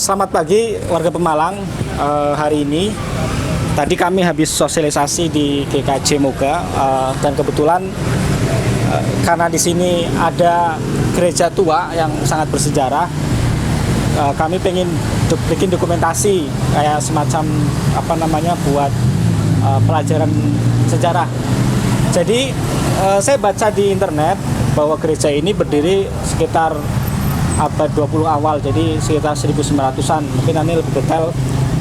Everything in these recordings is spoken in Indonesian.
Selamat pagi warga Pemalang. Hari ini tadi kami habis sosialisasi di GKJ Moga, dan kebetulan karena di sini ada gereja tua yang sangat bersejarah, kami pengen bikin dokumentasi kayak semacam buat pelajaran sejarah. Jadi saya baca di internet bahwa gereja ini berdiri sekitar abad 20 awal, jadi sekitar 1900-an. Mungkin nanti lebih detail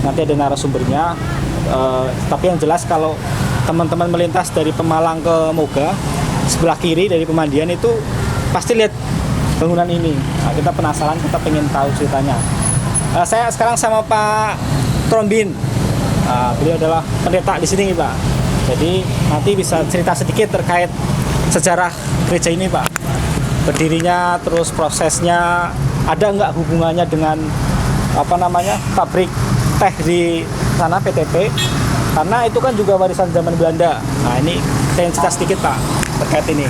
nanti ada narasumbernya. Tapi yang jelas kalau teman-teman melintas dari Pemalang ke Moga, sebelah kiri dari pemandian itu pasti lihat bangunan ini. Nah, kita penasaran, kita pengen tahu ceritanya. Saya sekarang sama Pak Trombin. Beliau adalah pendeta di sini, Pak. Jadi nanti bisa cerita sedikit terkait sejarah gereja ini, Pak. Berdirinya, terus prosesnya, ada nggak hubungannya dengan pabrik teh di sana, PTP, karena itu kan juga warisan zaman Belanda. Nah, ini saya cerita sedikit, Pak, terkait ini.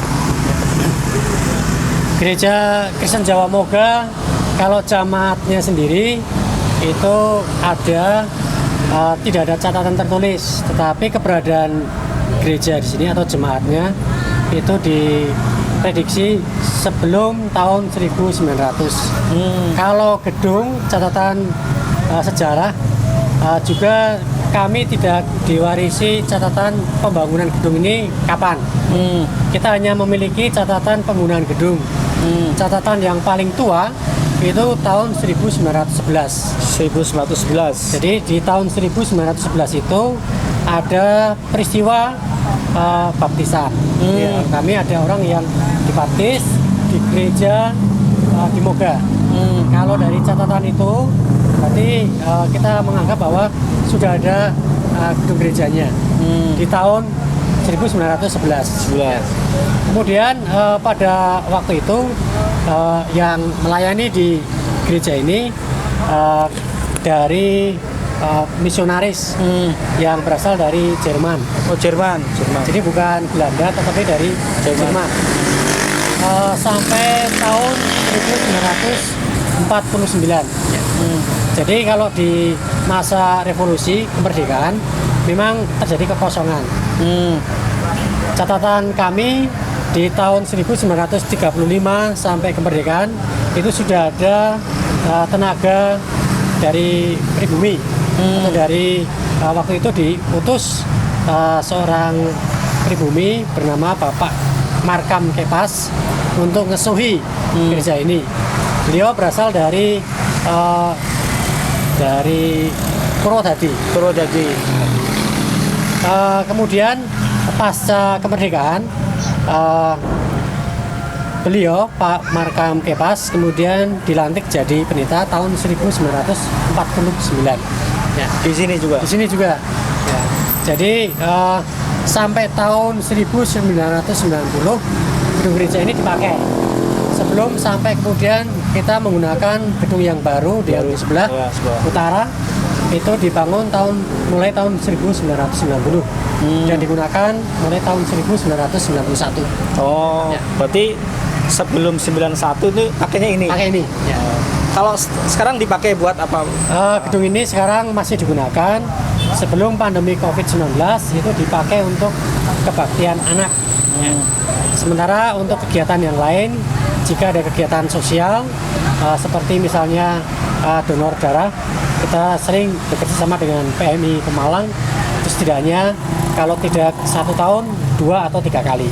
Gereja Kristen Jawa Moga, kalau jamaatnya sendiri itu ada tidak ada catatan tertulis, tetapi keberadaan gereja di sini atau jemaatnya itu diprediksi sebelum tahun 1900. Kalau gedung catatan sejarah juga kami tidak diwarisi catatan pembangunan gedung ini kapan. Kita hanya memiliki catatan penggunaan gedung. Catatan yang paling tua itu tahun 1911. Jadi di tahun 1911 itu ada peristiwa baptisan. Kami ada orang yang dibaptis di gereja di Moga. Kalau dari catatan itu berarti kita menganggap bahwa sudah ada gedung gerejanya di tahun 1911. Kemudian pada waktu itu yang melayani di gereja ini dari misionaris yang berasal dari Jerman. Jerman. Jadi bukan Belanda, tetapi dari Jerman. Sampai tahun 1949. Jadi kalau di masa revolusi kemerdekaan memang terjadi kekosongan. Catatan kami di tahun 1935 sampai kemerdekaan itu sudah ada tenaga dari pribumi, atau dari waktu itu diutus seorang pribumi bernama Bapak Markam Kepas untuk ngesuhi gereja ini. Beliau berasal dari Purwodadi. Kemudian pasca kemerdekaan beliau Pak Markam Kepas kemudian dilantik jadi pendeta tahun 1949. Ya, di sini juga. Ya. Jadi sampai tahun 1990 gedung gereja ini dipakai. Sebelum sampai kemudian kita menggunakan gedung yang baru di sebelah utara, itu dibangun mulai tahun 1990 dan digunakan mulai tahun 1991. Ya. Berarti sebelum 91 itu pakainya ini. Pakai ini. Ya. Kalau sekarang dipakai buat apa? Gedung ini sekarang masih digunakan. Sebelum pandemi COVID-19 itu dipakai untuk kebaktian anak. Sementara untuk kegiatan yang lain, jika ada kegiatan sosial seperti misalnya donor darah, kita sering bekerja sama dengan PMI Pemalang. Itu setidaknya kalau tidak 1 tahun, 2 atau 3 kali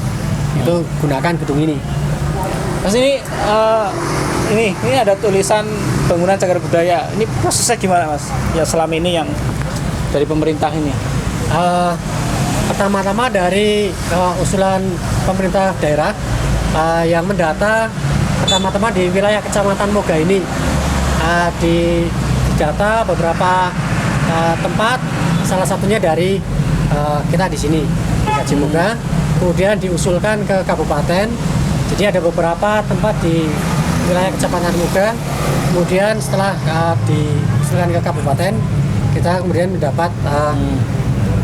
itu gunakan gedung ini. Mas, ini ada tulisan bangunan cagar budaya. Ini prosesnya gimana, Mas? Ya selama ini yang dari pemerintah ini. Pertama-tama dari usulan pemerintah daerah yang mendata pertama-tama di wilayah Kecamatan Moga ini, didata beberapa tempat, salah satunya dari kita di sini di GKJ Moga, kemudian diusulkan ke kabupaten. Jadi ada beberapa tempat di wilayah Kecamatan Moga, kemudian setelah diusulkan ke kabupaten, kita kemudian mendapat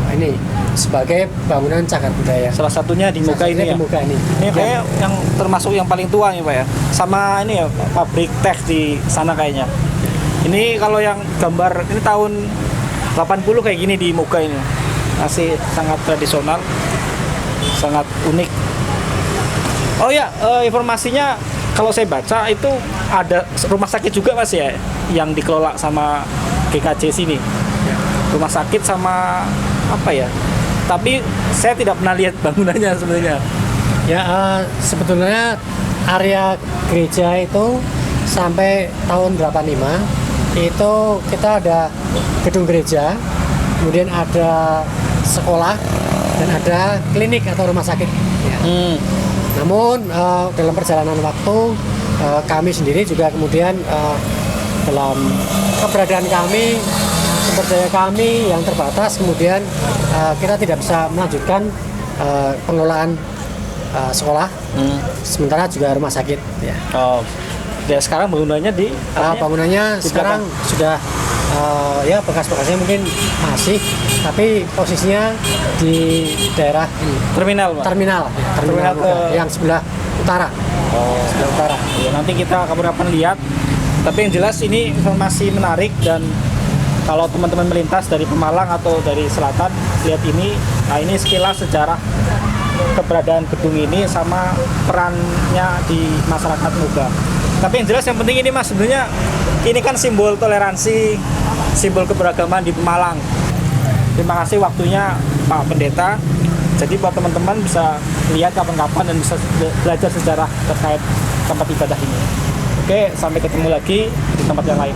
ini sebagai bangunan cagar budaya. Salah satunya di Moga ini ya. Ini kayak yang termasuk yang paling tua nih, Pak ya. Sama ini ya, pabrik teh di sana kayaknya. Ini kalau yang gambar ini tahun 80 kayak gini di Moga ini. Masih sangat tradisional, sangat unik. Oh ya, informasinya kalau saya baca itu ada rumah sakit juga Mas ya yang dikelola sama GKJ sini. Rumah sakit sama apa ya? Tapi saya tidak pernah lihat bangunannya sebenarnya. Ya, sebetulnya area gereja itu sampai tahun 85 itu kita ada gedung gereja, kemudian ada sekolah dan ada klinik atau rumah sakit. Ya. Namun dalam perjalanan waktu kami sendiri juga kemudian dalam keberadaan kami, sumber daya kami yang terbatas, kemudian kita tidak bisa melanjutkan pengelolaan sekolah, sementara juga rumah sakit. Ya. Oh, ya sekarang bangunannya bangunannya di sekarang belakang. sudah ya bekas-bekasnya mungkin masih, tapi posisinya di daerah terminal, Pak. terminal Terminal Moga, yang sebelah utara. Oh, Sebelah utara. ya, nanti kita kapan-kapan lihat. Tapi yang jelas ini informasi menarik, dan kalau teman-teman melintas dari Pemalang atau dari selatan lihat ini, nah ini sekilas sejarah keberadaan gedung ini sama perannya di masyarakat Moga. Tapi yang jelas yang penting ini Mas, sebenarnya ini kan simbol toleransi, simbol keberagaman di Pemalang. Terima kasih waktunya Pak Pendeta. Jadi buat teman-teman bisa lihat kapan-kapan dan bisa belajar sejarah terkait tempat ibadah ini. Oke, sampai ketemu lagi di tempat yang lain.